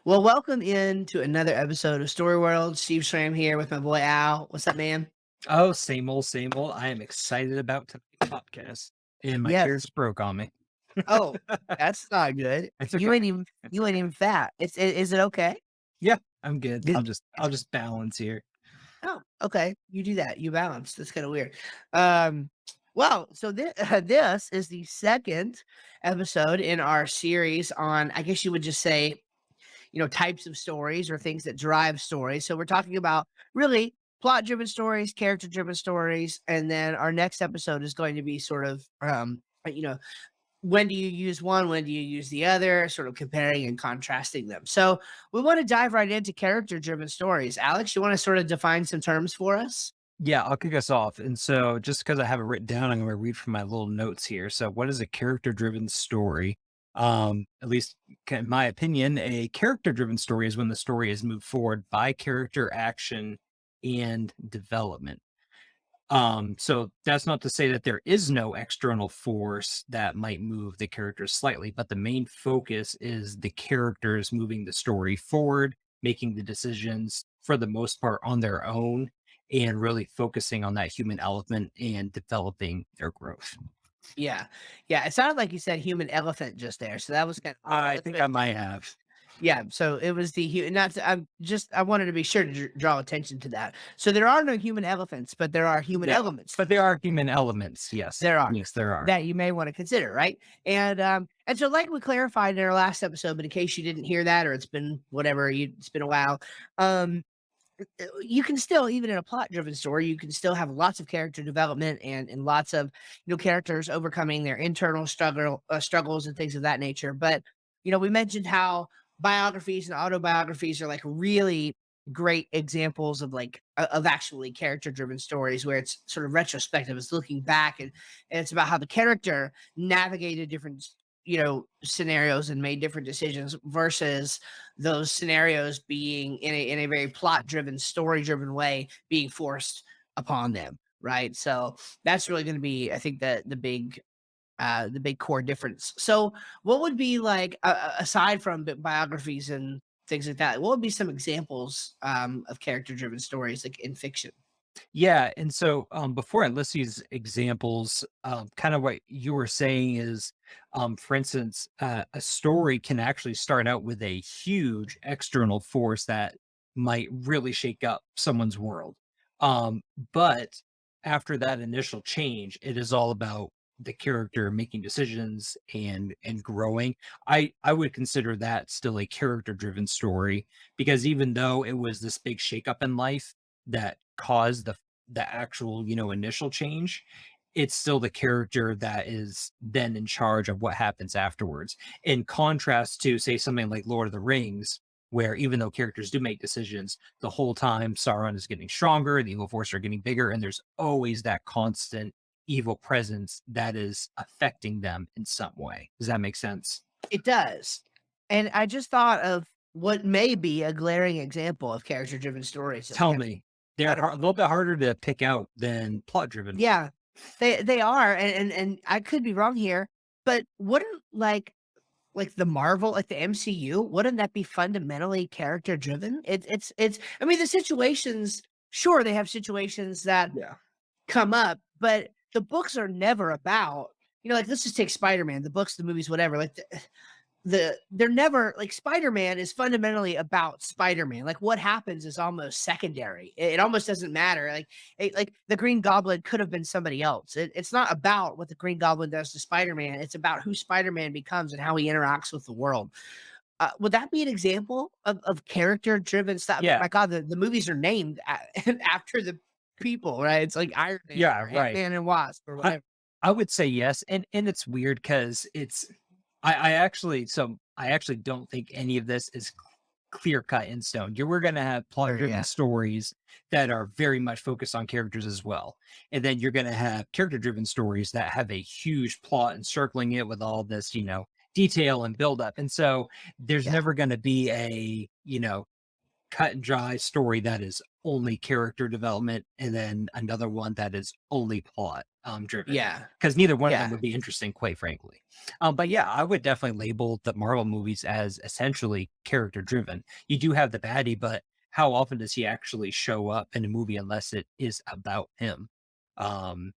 Well, welcome into another episode of Story World. Steve Schramm here with my boy Al. What's up, man? Oh, same old, same old. I am excited about tonight's podcast, and my chair Yes. just broke on me. Oh, that's not good. It's You okay. ain't even It's you ain't okay. even fat. Is it okay? Yeah, I'm good. Is- I'll just balance here. oh, okay. You do that. You balance. That's kind of weird. Um, well, so this is the second episode in our series on, I guess you would just say, types of stories or things that drive stories. So we're talking about really plot driven stories, character driven stories, and then our next episode is going to be sort of when do you use one, when do you use the other, sort of comparing and contrasting them. So we want to dive right into character driven stories. Alex, you want to sort of define some terms for us? Yeah, I'll kick us off. And so, just because I have it written down, I'm going to read from my little notes here. So, what is a character-driven story? At least, in my opinion, a character-driven story is when the story is moved forward by character action and development. So that's not to say that there is no external force that might move the characters slightly, but the main focus is the characters moving the story forward, making the decisions for the most part on their own, and really focusing on that human element and developing their growth. Yeah. Yeah. It sounded like you said human elephant just there. So that was kind of I that's think what I might have. Yeah, so it was the not to, I wanted to be sure to draw attention to that. So there are no human elephants, but there are human Yeah, elements. but there are human elements. Yes. There are Yes, there are. that you may want to consider, right? And so like we clarified in our last episode, but in case you didn't hear that or it's been whatever, it's been a while. Um you can still, even in a plot driven story, you can still have lots of character development and lots of characters overcoming their internal struggles and things of that nature. But we mentioned how biographies and autobiographies are like really great examples of of actually character driven stories where it's sort of retrospective. It's looking back and it's about how the character navigated different scenarios and made different decisions versus those scenarios being in a very plot driven, story driven way being forced upon them, right? So that's really going to be, I think, the big core difference. So what would be like aside from biographies and things like that? What would be some examples of character driven stories like in fiction? Yeah, and so before I list these examples, kind of what you were saying is, for instance, a story can actually start out with a huge external force that might really shake up someone's world. Um, but after that initial change, it is all about the character making decisions and growing. I would consider that still a character driven story because even though it was this big shakeup in life that caused the actual, initial change, it's still the character that is then in charge of what happens afterwards. In contrast to, say, something like Lord of the Rings, where even though characters do make decisions, the whole time Sauron is getting stronger, the evil forces are getting bigger, and there's always that constant evil presence that is affecting them in some way. Does that make sense? It does. And I just thought of what may be a glaring example of character driven stories that we Tell have me. They're out of. a little bit harder to pick out than plot driven. Yeah, they are, and I could be wrong here, but wouldn't like the Marvel, like the MCU, wouldn't that be fundamentally character driven? It's I mean, the situations, sure, they have situations that Yeah. come up, but the books are never about, like let's just take Spider-Man, the books, the movies, whatever. Like they're never like Spider-Man is fundamentally about Spider-Man. Like what happens is almost secondary. It almost doesn't matter. Like the Green Goblin could have been somebody else. It's not about what the Green Goblin does to Spider-Man. It's about who Spider-Man becomes and how he interacts with the world. Would that be an example of character-driven stuff? Yeah. My God, the movies are named after the people, right? It's like Iron Man Yeah, or right. Ant-Man and Wasp or I whatever. I would say yes, and it's weird because I actually don't think any of this is clear cut in stone. We're gonna have plot Sure, driven yeah. stories that are very much focused on characters as well. And then you're gonna have character driven stories that have a huge plot encircling it with all this, detail and build up. And so there's Yeah. never gonna be a, cut and dry story that is only character development, and then another one that is only plot driven. Yeah. Because neither one of them Yeah. would be interesting, quite frankly. But yeah, I would definitely label the Marvel movies as essentially character driven. You do have the baddie, but how often does he actually show up in a movie unless it is about him? Um,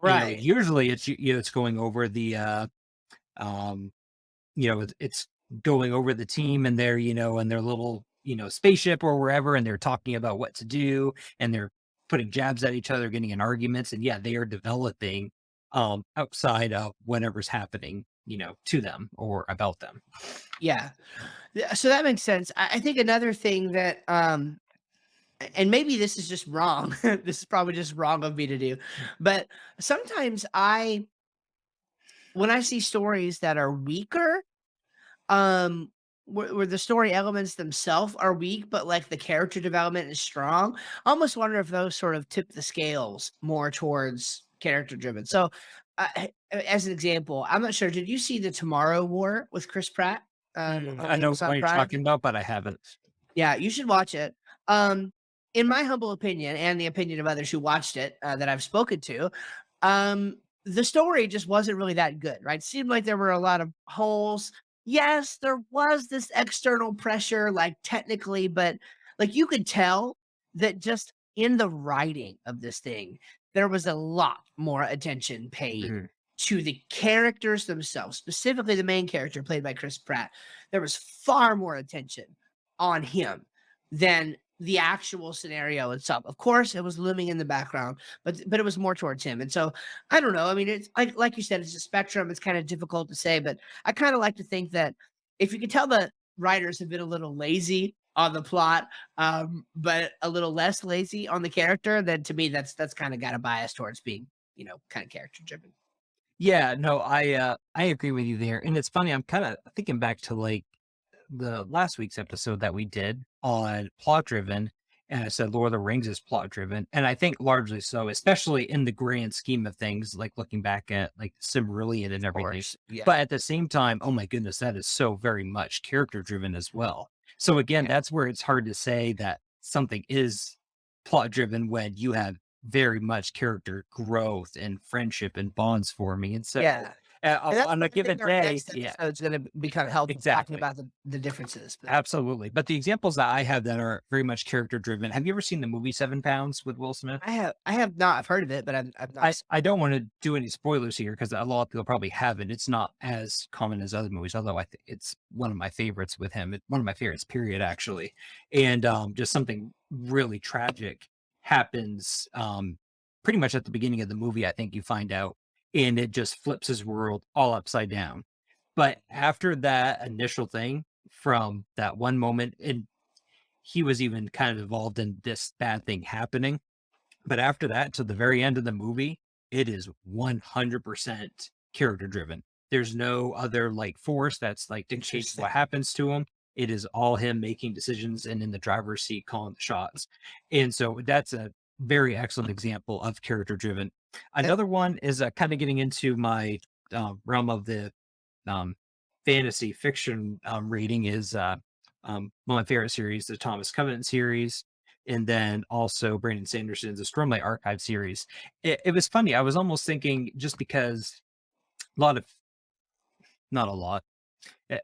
Right. usually it's going over the um it's going over the team and their, and their little, spaceship or wherever, and they're talking about what to do, and they're putting jabs at each other, getting in arguments, and yeah, they are developing outside of whatever's happening, to them or about them. Yeah. Yeah, so that makes sense. I think another thing that, and maybe this is just wrong. This is probably just wrong of me to do, but sometimes when I see stories that are weaker, um, where the story elements themselves are weak, but like the character development is strong, I almost wonder if those sort of tip the scales more towards character driven. So, as an example, I'm not sure. Did you see the Tomorrow War with Chris Pratt on I know what Amazon you're Prime? talking about, but I haven't. Yeah, you should watch it. Um, in my humble opinion, and the opinion of others who watched it, that I've spoken to, the story just wasn't really that good, right? Seemed like there were a lot of holes. Yes, there was this external pressure, like technically, but like you could tell that just in the writing of this thing, there was a lot more attention paid Mhm. to the characters themselves, specifically the main character played by Chris Pratt. There was far more attention on him than the actual scenario itself. Of course, it was looming in the background, but it was more towards him. And so I don't know. I mean, it's like you said, it's a spectrum. It's kind of difficult to say, but I kind of like to think that if you could tell the writers have been a little lazy on the plot, but a little less lazy on the character, then to me that's kind of got a bias towards being, kind of character driven. Yeah, no, I agree with you there. And it's funny, I'm kind of thinking back to like the last week's episode that we did on plot driven, and I said Lord of the Rings is plot driven, and I think largely so, especially in the grand scheme of things, like looking back at like Silmarillion and Of everything. course. Yeah. But at the same time, oh my goodness, that is so very much character driven as well. So again, Yeah. that's where it's hard to say that something is plot driven when you have very much character growth and friendship and bonds forming. And so Yeah. And that's on what a I think given our day, next yeah, episode is going to be kind of helpful talking exactly. about the differences. But Absolutely. But the examples that I have that are very much character driven. Have you ever seen the movie 7 Pounds with Will Smith? I have not. I've heard of it, but I've not. I don't want to do any spoilers here because a lot of people probably haven't. It's not as common as other movies, although I think it's one of my favorites with him. One of my favorites, period, actually. And just something really tragic happens pretty much at the beginning of the movie, I think you find out, and it just flips his world all upside down. But after that initial thing, from that one moment, and he was even kind of involved in this bad thing happening. But after that, to the very end of the movie, it is 100% character driven. There's no other like force that's like dictating Interesting. what happens to him. It is all him making decisions and in the driver's seat calling the shots. And so that's a very excellent example of character driven. Eh, Another one is kind of getting into my realm of the um, fantasy fiction rating is one of my favorite series, the Thomas Covenant series, and then also Brandon Sanderson's the Stormlight Archive series. It was funny. I was almost thinking just because a lot of, not a lot,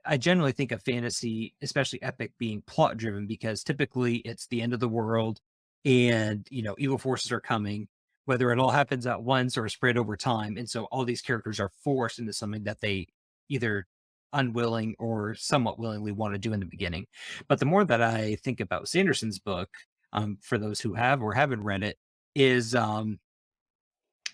I generally think of fantasy, especially epic, being plot driven because typically it's the end of the world and, evil forces are coming, whether it all happens at once or spread over time. And so all these characters are forced into something that they either unwilling or somewhat willingly want to do in the beginning. But the more that I think about Sanderson's book, for those who have or haven't read it, is trying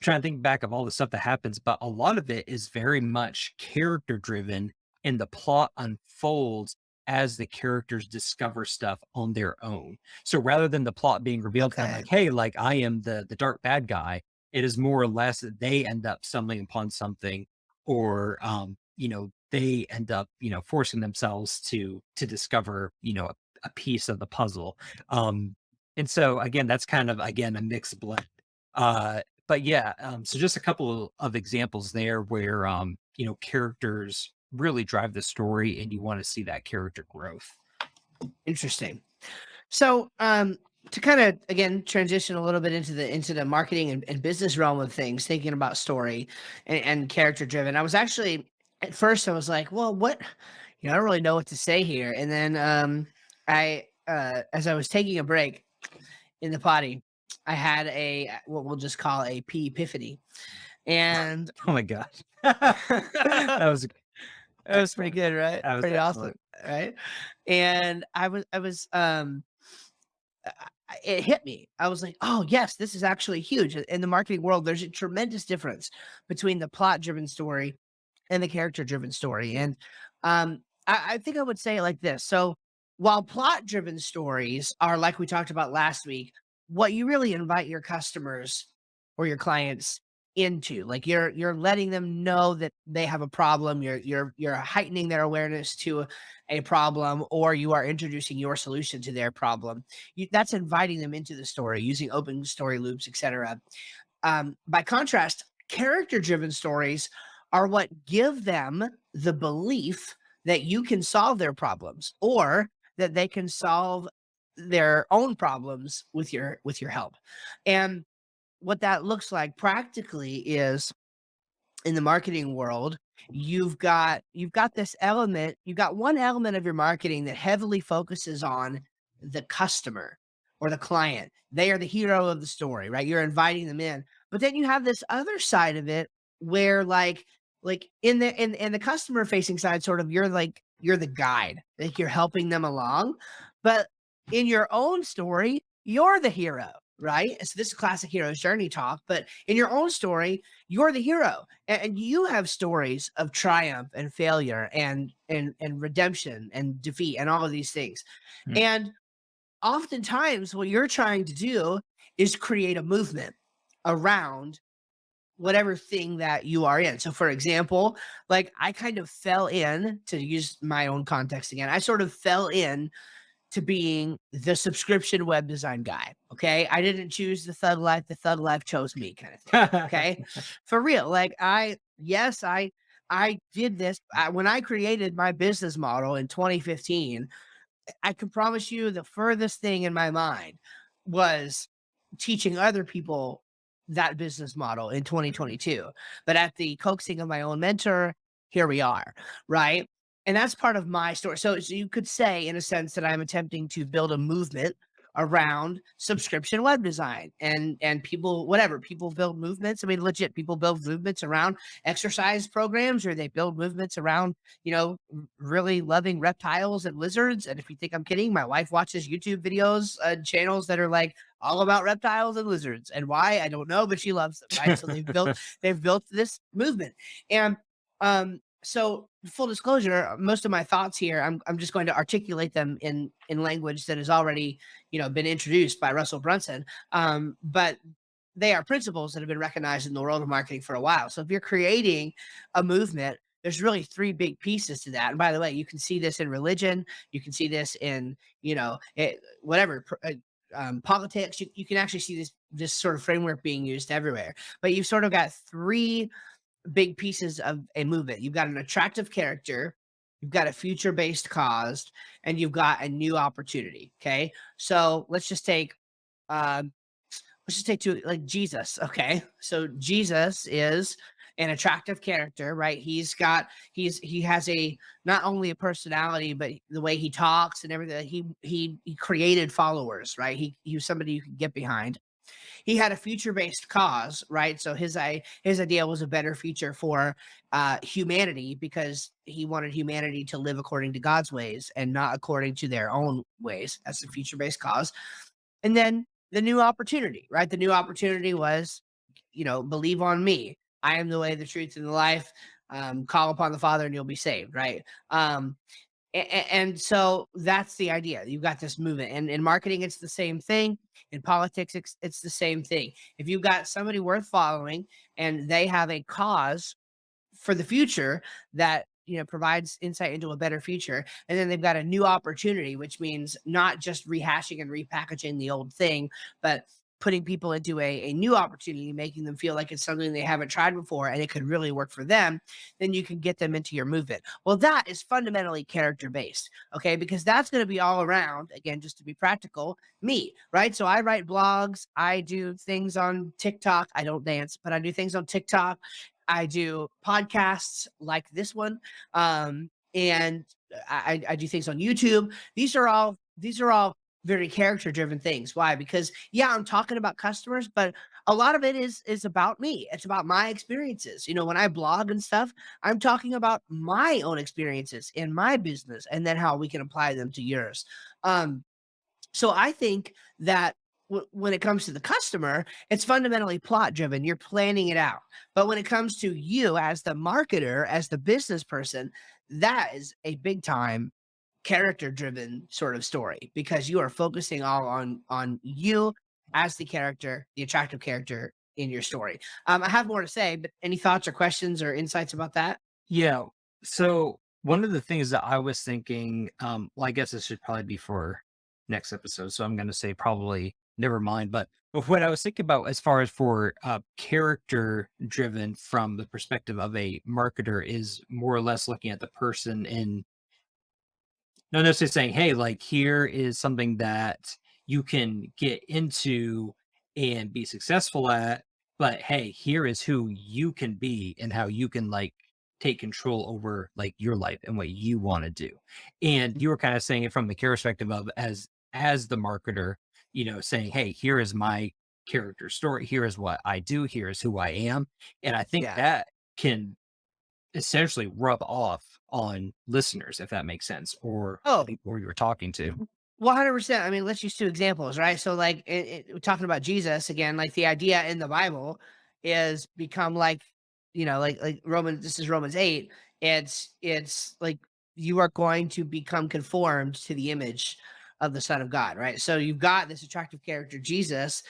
to think back of all the stuff that happens, but a lot of it is very much character driven and the plot unfolds as the characters discover stuff on their own. So rather than the plot being revealed kind of Okay. like, hey, like I am the dark bad guy, it is more or less that they end up stumbling upon something or they end up, forcing themselves to discover, a piece of the puzzle. Um and so again, that's kind of again a mixed blend. But yeah, so just a couple of examples there where characters really drive the story and you want to see that character growth. Interesting. So, to kind of again transition a little bit into the marketing and business realm of things, thinking about story and character driven. I was actually at first I was like, well, what I don't really know what to say here. And then I as I was taking a break in the potty, I had a what we'll just call a pee epiphany. And Oh my gosh. that That was was pretty good, right? that was Pretty awesome, excellent. right? And it hit me. I was like, "Oh, yes, this is actually huge." In the marketing world, there's a tremendous difference between the plot-driven story and the character-driven story, and, I think I would say it like this. So, while plot-driven stories are like we talked about last week, what you really invite your customers or your clients into, like, you're letting them know that they have a problem, you're heightening their awareness to a problem, or you are introducing your solution to their problem. That's inviting them into the story using open story loops, etc. By contrast, character driven stories are what give them the belief that you can solve their problems or that they can solve their own problems with your help. And what that looks like practically is in the marketing world, you've got this element, you've got one element of your marketing that heavily focuses on the customer or the client. They are the hero of the story, right? You're inviting them in. But then you have this other side of it where like in the customer facing side, sort of you're the guide, like you're helping them along. But in your own story, you're the hero, right? So this is classic hero's journey talk, but in your own story, you're the hero and you have stories of triumph and failure and redemption and defeat and all of these things. Mm. And oftentimes what you're trying to do is create a movement around whatever thing that you are in. So for example, like I kind of fell in, to use my own context again, I sort of fell in to being the subscription web design guy. Okay. I didn't choose the thug life chose me, kind of thing. Okay. For real. Like yes, I did this when I created my business model in 2015. I can promise you the furthest thing in my mind was teaching other people that business model in 2022. But at the coaxing of my own mentor, here we are, right? And that's part of my story. So you could say, in a sense, that I'm attempting to build a movement around subscription web design and people, whatever people build movements. I mean, legit, people build movements around exercise programs, or they build movements around really loving reptiles and lizards. And if you think I'm kidding, my wife watches YouTube videos, channels that are like all about reptiles and lizards. And why, I don't know, but she loves them, right? So they've built this movement. And so full disclosure, most of my thoughts here, I'm just going to articulate them in language that has already, been introduced by Russell Brunson. But they are principles that have been recognized in the world of marketing for a while. So if you're creating a movement, there's really three big pieces to that. And by the way, you can see this in religion, you can see this in, whatever, politics. You can actually see this sort of framework being used everywhere. But you've sort of got three big pieces of a movement. You've got an attractive character, you've got a future based cause, and you've got a new opportunity. Okay. So um, let's just take two, like Jesus. Okay. So Jesus is an attractive character, right? He has a not only a personality, but the way he talks and everything. He created followers, right? He was somebody you could get behind. He had a future-based cause, right? So his idea was a better future for humanity, because he wanted humanity to live according to God's ways and not according to their own ways. That's the future-based cause. And then the new opportunity, right? The new opportunity was, believe on me. I am the way, the truth, and the life. Call upon the Father and you'll be saved, right? And so that's the idea. You've got this movement, and in marketing, it's the same thing. In politics, it's the same thing. If you've got somebody worth following and they have a cause for the future that provides insight into a better future, and then they've got a new opportunity, which means not just rehashing and repackaging the old thing, but putting people into a new opportunity, making them feel like it's something they haven't tried before and it could really work for them, then you can get them into your movement. Well, that is fundamentally character based, okay? Because that's going to be all around, again, just to be practical, me, right? So I write blogs, I do things on TikTok. I don't dance, but I do things on TikTok. I do podcasts like this one. And I do things on YouTube. These are all very character driven things. Why? Because yeah, I'm talking about customers, but a lot of it is about me. It's about my experiences. When I blog and stuff, I'm talking about my own experiences in my business and then how we can apply them to yours. Um, so I think that when it comes to the customer, it's fundamentally plot driven. You're planning it out. But when it comes to you as the marketer, as the business person, that is a big time character driven sort of story because you are focusing all on you as the character, the attractive character in your story. I have more to say, but any thoughts or questions or insights about that? Yeah. So one of the things that I was thinking, well, I guess this should probably be for next episode. So I'm going to say probably never mind. But what I was thinking about as far as for character driven from the perspective of a marketer is more or less looking at the person in not necessarily saying, "Hey, like, here is something that you can get into and be successful at, but hey, here is who you can be and how you can, like, take control over, like, your life and what you wanna do." And you were kinda saying it from the perspective of as the marketer, saying, "Hey, here is my character story. Here is what I do. Here is who I am." And I think Yeah. that can essentially rub off on listeners, if that makes sense, or the Oh, people you were talking to. 100%. I mean, let's use two examples, right? So, like, we're talking about Jesus again. Like, the idea in the Bible is become like, like Roman. This is Romans 8. It's like you are going to become conformed to the image of the Son of God, right? So you've got this attractive character, Jesus.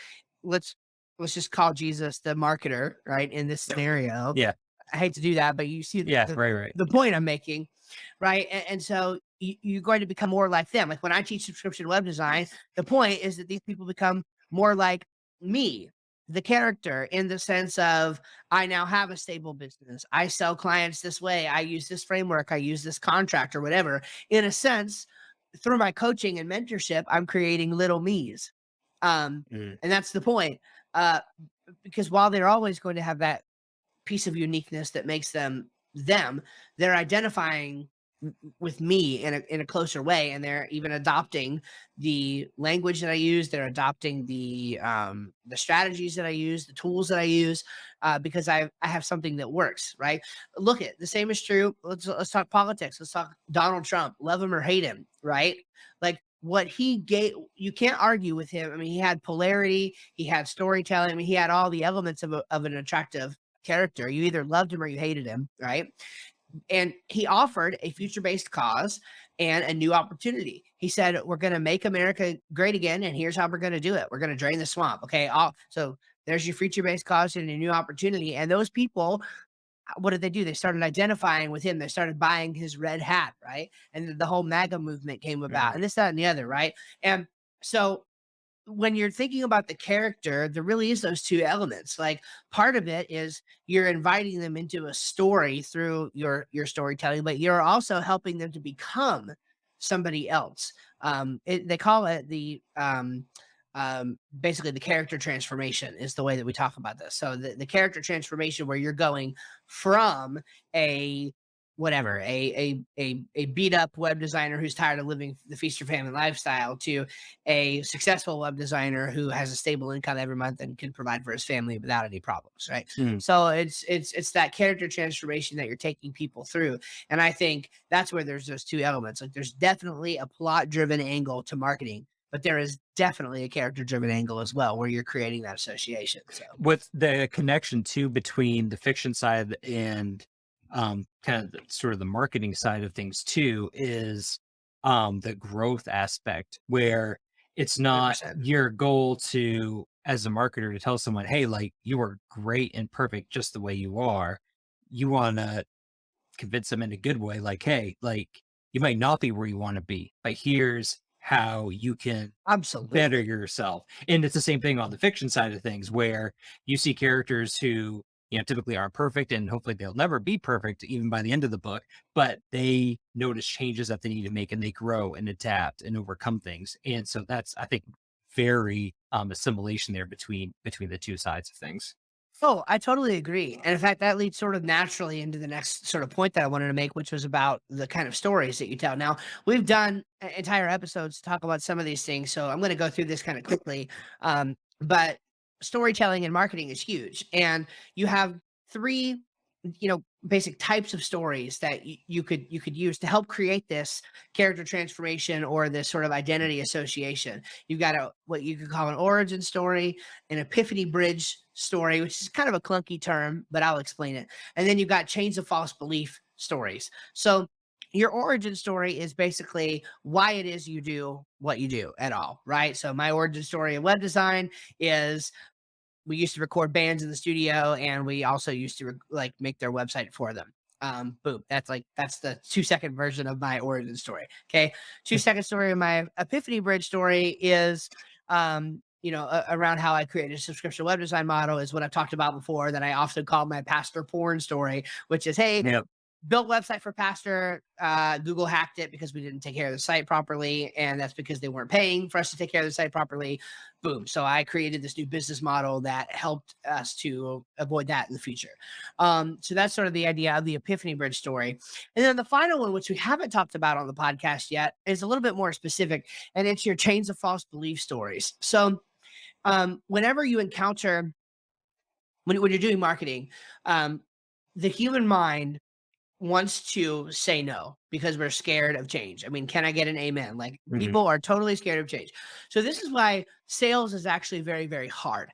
Let's let's just call Jesus the marketer, right? In this scenario, Yeah. I hate to do that, but you see Yeah, the right, right. the point I'm making, right? And so you're going to become more like them. Like when I teach subscription web design, the point is that these people become more like me, the character, in the sense of I now have a stable business. I sell clients this way. I use this framework. I use this contract or whatever. In a sense, through my coaching and mentorship, I'm creating little me's. Um, Mm. and that's the point. Uh, because while they're always going to have that piece of uniqueness that makes them them, they're identifying with me in a closer way, and they're even adopting the language that I use. They're adopting the strategies that I use, the tools that I use, because I have something that works. Right? Look at the same is true. Let's talk politics. Let's talk Donald Trump. Love him or hate him. Right? Like what he gave, you can't argue with him. I mean, he had polarity, he had storytelling. I mean, he had all the elements of an attractive character. You either loved him or you hated him, right? And he offered a future-based cause and a new opportunity. He said, "We're going to make America great again, and here's how we're going to do it. We're going to drain the swamp." Okay, so there's your future-based cause and a new opportunity. And those people, what did they do? They started identifying with him. They started buying his red hat, right? And the whole MAGA movement came about, Mhm. and this, that, and the other, right? And so when you're thinking about the character, there really is those two elements. Like part of it is you're inviting them into a story through your storytelling, but you're also helping them to become somebody else. They call it basically the character transformation is the way that we talk about this. So the character transformation where you're going from a whatever a beat up web designer who's tired of living the feast or famine lifestyle to a successful web designer who has a stable income every month and can provide for his family without any problems, right? Mm. So it's that character transformation that you're taking people through, and I think that's where there's those two elements. Like there's definitely a plot driven angle to marketing, but there is definitely a character driven angle as well where you're creating that association. So What's the connection too between the fiction side and kind of sort of the marketing side of things too is the growth aspect where it's not 100%. your goal to as a marketer to tell someone, hey, like you are great and perfect just the way you are. You want to convince them in a good way, like, hey, like you might not be where you want to be, but here's how you can better Absolutely. yourself. And it's the same thing on the fiction side of things, where you see characters who, typically aren't perfect, and hopefully they'll never be perfect even by the end of the book, but they notice changes that they need to make, and they grow and adapt and overcome things. And so that's, I think, very assimilation there between the two sides of things. Oh, I totally agree. And in fact, that leads sort of naturally into the next sort of point that I wanted to make, which was about the kind of stories that you tell. Now, we've done entire episodes to talk about some of these things. So I'm going to go through this kind of quickly. But storytelling and marketing is huge. And you have three, basic types of stories that you could use to help create this character transformation or this sort of identity association. You've got what you could call an origin story, an epiphany bridge story, which is kind of a clunky term, but I'll explain it. And then you've got chains of false belief stories. So your origin story is basically why it is you do what you do at all, right? So my origin story in web design is we used to record bands in the studio, and we also used to like make their website for them. Boom. That's the 2-second version of my origin story. Okay. 2-second story of my epiphany bridge story is, around how I created a subscription web design model is what I've talked about before, that I often call my pastor porn story, which is, hey, Yep. built website for pastor. Google hacked it because we didn't take care of the site properly, and that's because they weren't paying for us to take care of the site properly. Boom. So I created this new business model that helped us to avoid that in the future. So that's sort of the idea of the epiphany bridge story. And then the final one, which we haven't talked about on the podcast yet, is a little bit more specific, and it's your chains of false belief stories. So whenever you encounter when you're doing marketing, um, the human mind wants to say no because we're scared of change. I mean, can I get an amen? Like, Mhm. people are totally scared of change. So this is why sales is actually very, very hard.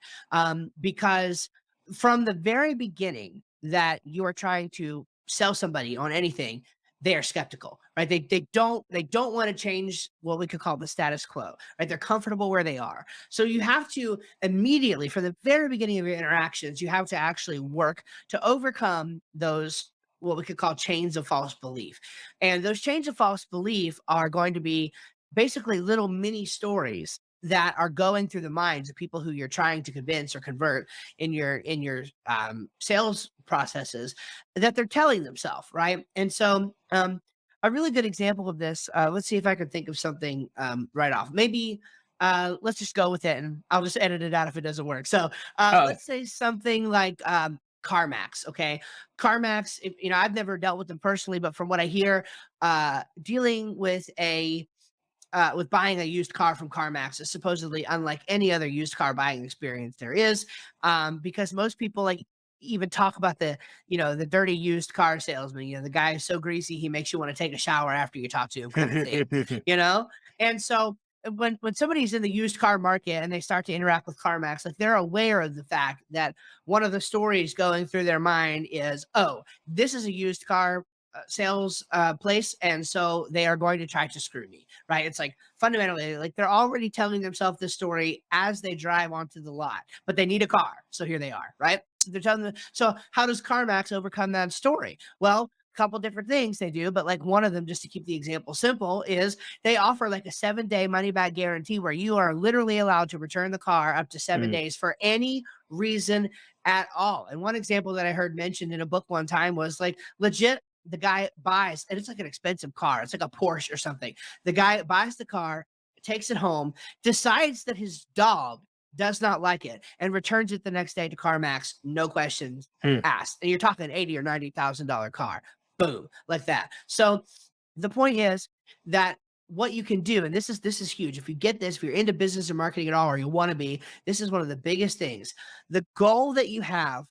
Because from the very beginning that you are trying to sell somebody on anything, they are skeptical, right? They don't want to change what we could call the status quo, right? They're comfortable where they are. So you have to immediately, from the very beginning of your interactions, you have to actually work to overcome those what we could call chains of false belief. And those chains of false belief are going to be basically little mini stories that are going through the minds of people who you're trying to convince or convert in your sales processes, that they're telling themselves, right? And so a really good example of this, let's see if I can think of something right off. Maybe let's just go with it, and I'll just edit it out if it doesn't work. So Oh, let's say something like CarMax. Okay. CarMax, I've never dealt with them personally, but from what I hear, dealing with buying a used car from CarMax is supposedly unlike any other used car buying experience there is, because most people like even talk about the dirty used car salesman. The guy is so greasy he makes you want to take a shower after you talk to him, kind of thing. You know, and so when somebody's in the used car market and they start to interact with CarMax, like they're aware of the fact that one of the stories going through their mind is, oh, this is a used car sales place, and so they are going to try to screw me, right? It's like fundamentally, like they're already telling themselves this story as they drive onto the lot, but they need a car, so here they are, right? So they're telling them. So how does CarMax overcome that story? Well, a couple different things they do, but like one of them, just to keep the example simple, is they offer like a 7-day money back guarantee where you are literally allowed to return the car up to 7 days for any reason at all. And one example that I heard mentioned in a book one time was like legit, the guy buys, and it's like an expensive car. It's like a Porsche or something. The guy buys the car, takes it home, decides that his dog does not like it, and returns it the next day to CarMax, no questions mm, asked. And you're talking 80 or $90,000 car, boom, like that. So the point is that what you can do, and this is huge. If you get this, if you're into business or marketing at all, or you want to be, this is one of the biggest things. The goal that you have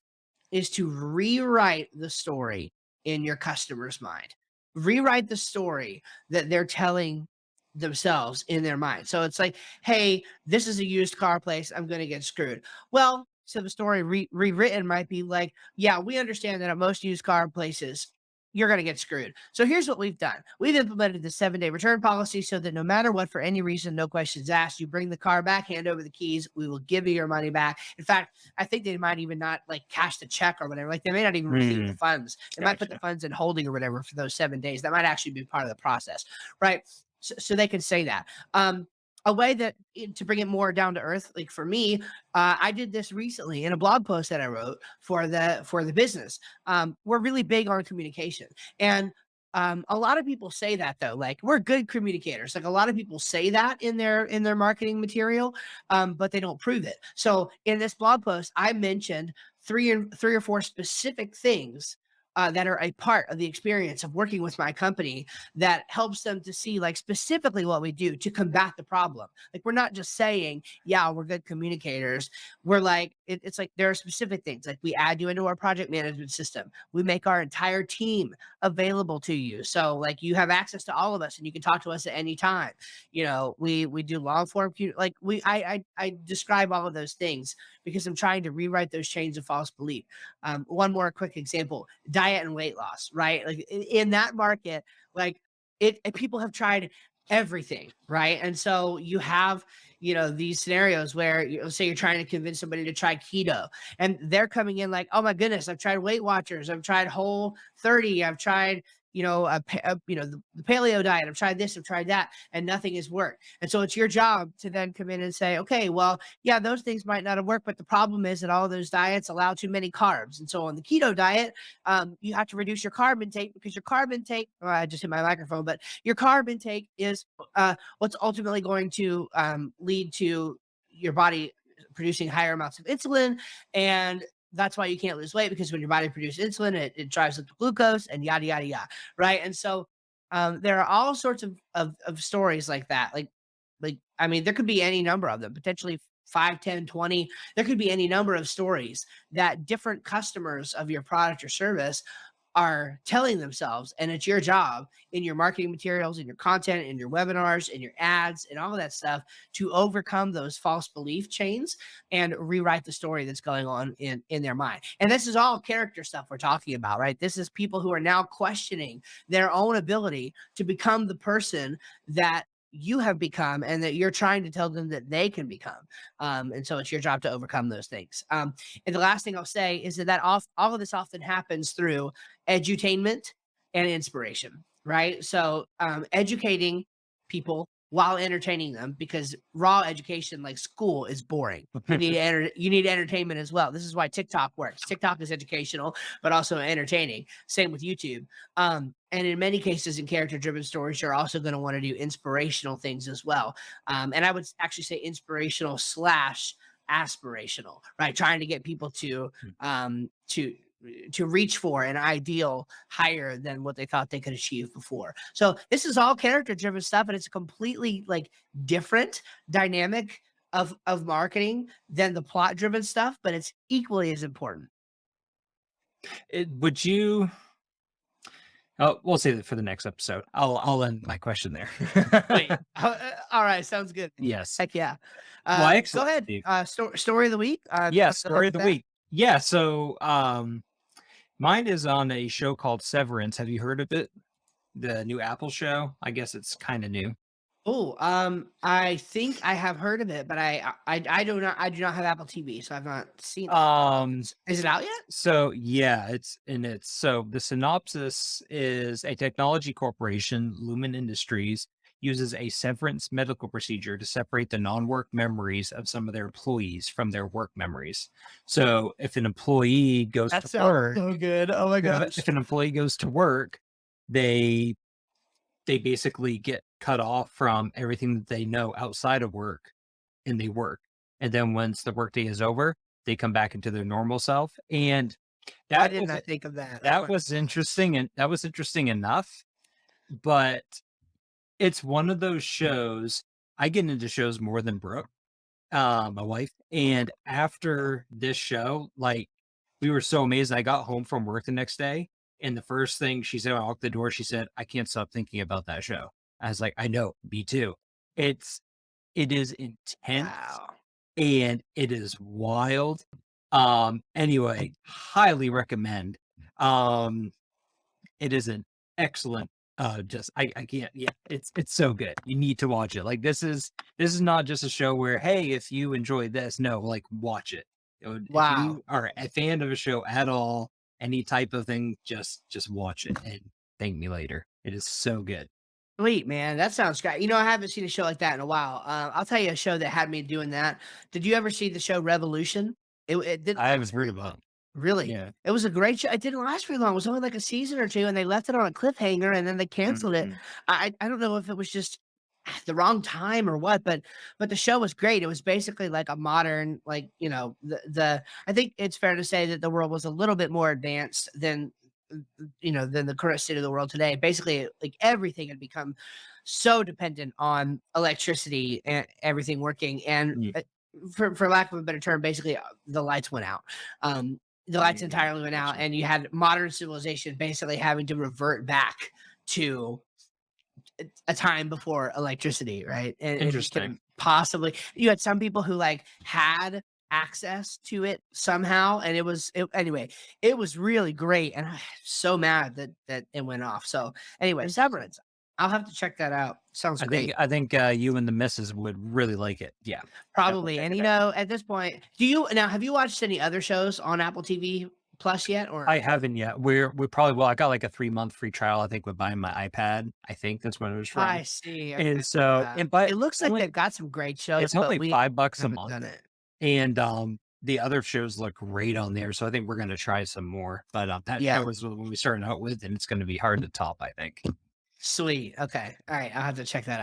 is to rewrite the story in your customer's mind. Rewrite the story that they're telling themselves in their mind. So it's like, hey, this is a used car place. I'm going to get screwed. Well, so the story rewritten might be like, yeah, we understand that at most used car places, you're going to get screwed. So here's what we've done. We've implemented the 7-day return policy so that no matter what, for any reason, no questions asked, you bring the car back, hand over the keys. We will give you your money back. In fact, I think they might even not like cash the check or whatever. Like they may not even receive the mm, funds. They might put the gotcha. funds in holding or whatever for those 7 days. That might actually be part of the process, right? so they can say that. A way that to bring it more down to earth, like for me, I did this recently in a blog post that I wrote for the business. We're really big on communication, and a lot of people say that though, like we're good communicators. Like a lot of people say that in their marketing material, but they don't prove it. So in this blog post, I mentioned three or four specific things that are a part of the experience of working with my company that helps them to see like specifically what we do to combat the problem. Like we're not just saying, yeah, we're good communicators. We're like, it's like there are specific things like we add you into our project management system. We make our entire team available to you. So like you have access to all of us and you can talk to us at any time. We do long form, like I describe all of those things because I'm trying to rewrite those chains of false belief. One more quick example: diet and weight loss, right? Like in that market, like people have tried everything, right? And so you have, these scenarios where say you're trying to convince somebody to try keto and they're coming in like, oh my goodness, I've tried Weight Watchers, I've tried Whole 30, I've tried, the paleo diet, I've tried this, I've tried that, and nothing has worked. And so it's your job to then come in and say, okay, well, yeah, those things might not have worked, but the problem is that all those diets allow too many carbs. And so on the keto diet, you have to reduce your carb intake because your carb intake, oh, I just hit my microphone, but your carb intake is what's ultimately going to lead to your body producing higher amounts of insulin. And that's why you can't lose weight, because when your body produces insulin, it drives up the glucose and yada, yada, yada. Right. And so there are all sorts of stories like that. I mean, there could be any number of them, potentially 5, 10, 20. There could be any number of stories that different customers of your product or service are telling themselves. And it's your job in your marketing materials, in your content, in your webinars, in your ads, and all of that stuff to overcome those false belief chains and rewrite the story that's going on in their mind. And this is all character stuff we're talking about, right? This is people who are now questioning their own ability to become the person that you have become and that you're trying to tell them that they can become. And so it's your job to overcome those things. And the last thing I'll say is that all of this often happens through edutainment and inspiration, right? So educating people while entertaining them, because raw education like school is boring. You need entertainment as well. This is why TikTok works. TikTok is educational, but also entertaining. Same with YouTube. And in many cases in character-driven stories, you're also going to want to do inspirational things as well. And I would actually say inspirational slash aspirational, right? Trying to get people to reach for an ideal higher than what they thought they could achieve before. So this is all character driven stuff, and it's a completely like different dynamic of marketing than the plot driven stuff, but it's equally as important. Would you? Oh, we'll save it for the next episode. I'll end my question there. Wait, all right, sounds good. Yes. Heck yeah. Well, Go excellent. ahead. Story of the week. Yeah, Let's go story of with the that. week. Yeah, so mine is on a show called Severance. Have you heard of it? The new Apple show? I guess it's kind of new. Oh, I think I have heard of it, but I do not have Apple TV, so I've not seen it. Is it out yet? So yeah, it's so the synopsis is a technology corporation, Lumen Industries, uses a severance medical procedure to separate the non-work memories of some of their employees from their work memories. So if an employee goes That to sounds work, so good. Oh my gosh. if an employee goes to work, they they basically get cut off from everything that they know outside of work and they work. And then once the workday is over, they come back into their normal self. And Why that didn't was I think of that? Oh that my was interesting, and that was interesting enough, but it's one of those shows. I get into shows more than Brooke, my wife, and after this show, like, we were so amazed. I got home from work the next day, and the first thing she said when I walked the door, she said, "I can't stop thinking about that show." I was like, "I know, me too." It is intense wow. and it is wild. Anyway, highly recommend. Um, it is an excellent just I can't, yeah, it's so good. You need to watch it. Like this is not just a show where, hey, if you enjoy this, no, like watch it. If Wow. you are a fan of a show at all, any type of thing, just watch it and thank me later. It is so good. Sweet, man. That sounds great. You know, I haven't seen a show like that in a while. I'll tell you a show that had me doing that. Did you ever see the show Revolution? It didn't I haven't last heard very long. about. Really? Yeah. It was a great show. It didn't last very long. It was only like a season or two, and they left it on a cliffhanger, and then they canceled it. Mhm. I don't know if it was just the wrong time or what, but the show was great. It was basically like a modern, like, you know, the I think it's fair to say that the world was a little bit more advanced than you know, than the current state of the world today. Basically, like everything had become so dependent on electricity and everything working. And Mm, for lack of a better term, basically the lights went out. The lights entirely went out, gotcha. and you had modern civilization basically having to revert back to a time before electricity, right? And if you Interesting. can possibly, you had some people who like had access to it somehow, and anyway. It was really great, and I'm so mad that it went off. So anyway, Severance. I'll have to check that out. Sounds great. I think, you and the missus would really like it. Yeah. Definitely Probably. check And it you out. know, at this point, have you watched any other shows on Apple TV Plus yet? Or I haven't yet. We probably will. I got like a 3-month free trial, I think, with buying my iPad. I think that's when it was from. I see. And Okay. so and but It looks like only they've got some great shows, it's but only we $5 a haven't month. done it. And, the other shows look great on there, so I think we're gonna try some more. But, that Yeah. show was what we started out with, and it's gonna be hard to top, I think. Sweet. Okay. All right. I'll have to check that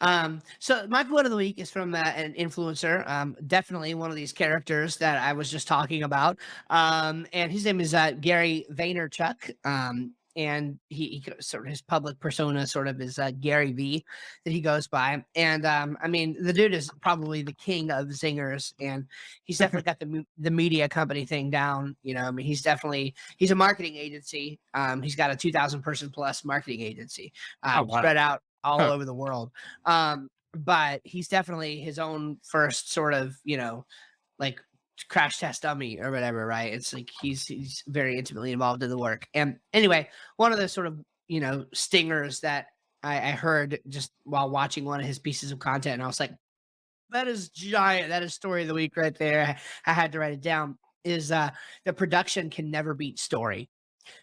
out. So my quote of the week is from an influencer. Definitely one of these characters that I was just talking about. And his name is Gary Vaynerchuk. And sort of his public persona sort of is Gary V that he goes by. And I mean, the dude is probably the king of zingers, and he's definitely got the media company thing down. You know, I mean, he's a marketing agency. He's got a 2,000 person plus marketing agency Oh, wow. spread out all Huh. over the world. But he's definitely his own first sort of, you know, like crash test dummy or whatever, right? It's like he's very intimately involved in the work. And anyway, one of the sort of, you know, stingers that I heard just while watching one of his pieces of content, and I was like, that is giant. That is story of the week right there. I had to write it down. Is the production can never beat story.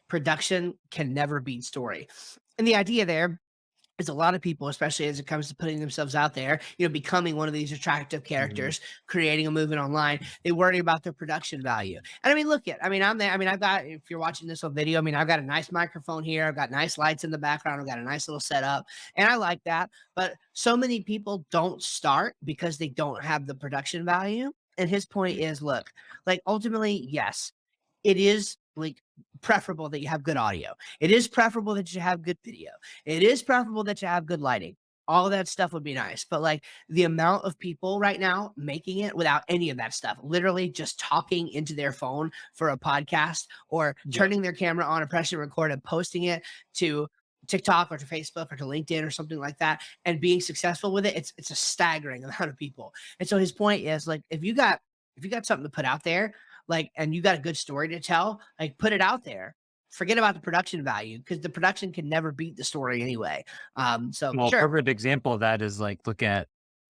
Production can never beat story. And the idea there is a lot of people, especially as it comes to putting themselves out there, you know, becoming one of these attractive Mhm. characters, creating a movement online, they worry about their production value. And I mean, look at, I mean, I'm there. I mean, I've got, if you're watching this on video, I mean, I've got a nice microphone here. I've got nice lights in the background. I've got a nice little setup, and I like that. But so many people don't start because they don't have the production value. And his point is, look, like ultimately, yes, it is like preferable that you have good audio. It is preferable that you have good video. It is preferable that you have good lighting. All of that stuff would be nice. But like the amount of people right now making it without any of that stuff, literally just talking into their phone for a podcast or Yeah. turning their camera on and pressing record and posting it to TikTok or to Facebook or to LinkedIn or something like that and being successful with it, it's a staggering amount of people. And so his point is like if you got something to put out there, like, and you got a good story to tell, like put it out there. Forget about the production value because the production can never beat the story anyway. So Well, a sure. perfect example of that is like look at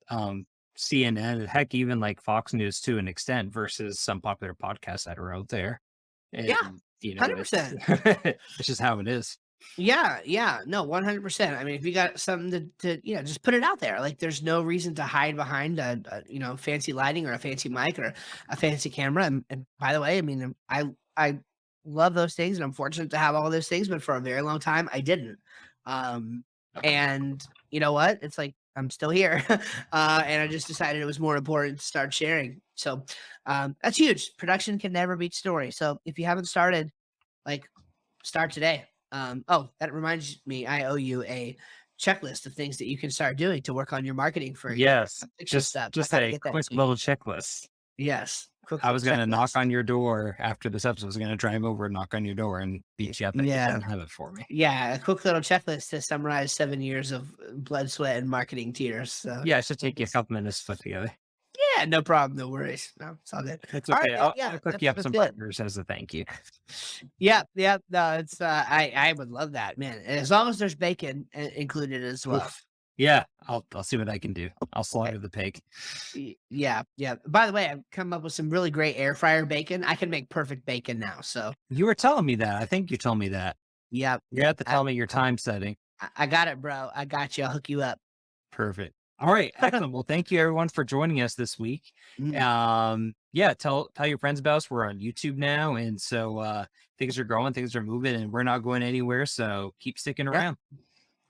um, CNN and heck, even like Fox News to an extent versus some popular podcasts that are out there. Yeah, And, it's 100%. it's just how it is. Yeah, yeah, no, 100%. I mean, if you got something you know, just put it out there. Like, there's no reason to hide behind you know, fancy lighting or a fancy mic or a fancy camera. And by the way, I mean, I love those things, and I'm fortunate to have all those things. But for a very long time, I didn't. Um, and you know what? It's like I'm still here, and I just decided it was more important to start sharing. So that's huge. Production can never beat story. So if you haven't started, like start today. Oh, that reminds me, I owe you a checklist of things that you can start doing to work on your marketing for your Yes, fiction steps. I just gotta a get that quick to you. little checklist. Yes, quick I little was gonna knock checklist. on your door after this episode. I was gonna drive over and knock on your door and beat you up that you Yeah, didn't have it for me. yeah, a quick little checklist to summarize 7 years of blood, sweat, and marketing tears. So Yeah, it should take you a it's couple minutes to put together. yeah, no problem, no worries. No, it's all good. It's All right, okay. man. I'll Yeah, cook you up that's some it. burgers as a thank you. Yeah, yeah. No, it's I would love that, man. As long as there's bacon included as well. Oof. Yeah, I'll see what I can do. I'll Okay. slaughter the pig. Yeah, yeah. By the way, I've come up with some really great air fryer bacon. I can make perfect bacon now. So You were telling me that. I think you told me that. yeah, You have to I, tell me your time setting. I got it, bro. I got you. I'll hook you up. Perfect. All right, excellent. Well, thank you everyone for joining us this week. Mm, Yeah, tell your friends about us. We're on YouTube now, and so things are growing, things are moving, and we're not going anywhere. So keep sticking yep. around.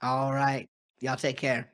All right. Y'all take care.